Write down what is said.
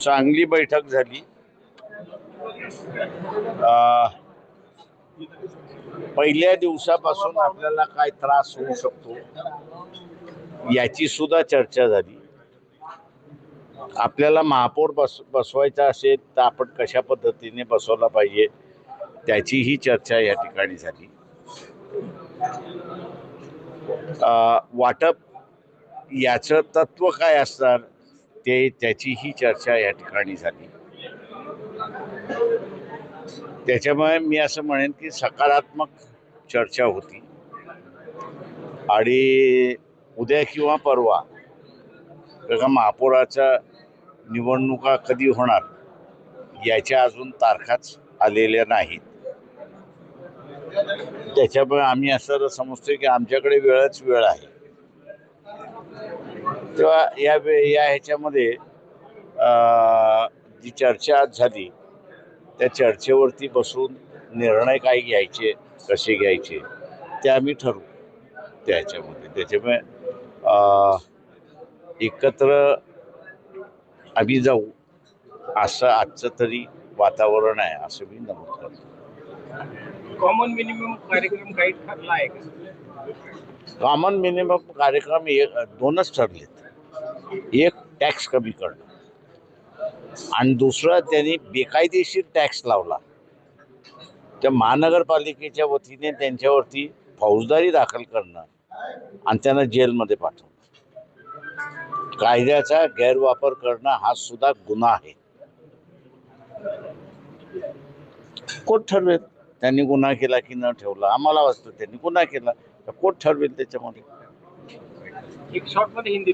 चांगली बैठक झाली. अ, पहिल्या दिवसापासून आपल्याला काय त्रास होऊ शकतो याची सुद्धा चर्चा झाली. आपल्याला महापौर बसवायचा असेल तर आपण कशा पद्धतीने बसवला पाहिजे त्याचीही चर्चा या ठिकाणी झाली. वाटप याचं तत्व काय असणार त्याचीही चर्चा या ठिकाणी झाली. त्याच्यामुळे मी असं म्हणेन की सकारात्मक चर्चा होती. आणि उद्या किंवा परवा महापौराच्या निवडणुका कधी होणार याच्या अजून तारखाच आलेल्या नाहीत. त्याच्यामुळे आम्ही असं समजतोय की आमच्याकडे वेळच वेळ आहे. तेव्हा या ह्याच्यामध्ये जी चर्चा आज झाली त्या चर्चेवरती बसून निर्णय काय घ्यायचे कसे घ्यायचे ते आम्ही ठरवू त्याच्यामध्ये. त्याच्यामुळे एकत्र आम्ही जाऊ असं आजचं तरी वातावरण आहे असं मी नमूद करतो. कॉमन मिनिमम कार्यक्रम काही ठरला आहे का? कॉमन मिनिमम कार्यक्रम दोनच ठरलेत. एक टॅक्स कमी करणं आणि दुसरं त्यांनी बेकायदेशीर टॅक्स लावला त्या महानगरपालिकेच्या वतीने त्यांच्यावरती फौजदारी दाखल करणं आणि त्यांना जेलमध्ये पाठवणं. कायद्याचा गैरवापर करणं हा सुद्धा गुन्हा आहे. कोर्ट ठरवेल त्यांनी गुन्हा केला की न ठेवला. आम्हाला वाटतं त्यांनी गुन्हा केला तर कोर्ट ठरवेल त्याच्यामध्ये. एक शॉर्ट मध्ये हिंदी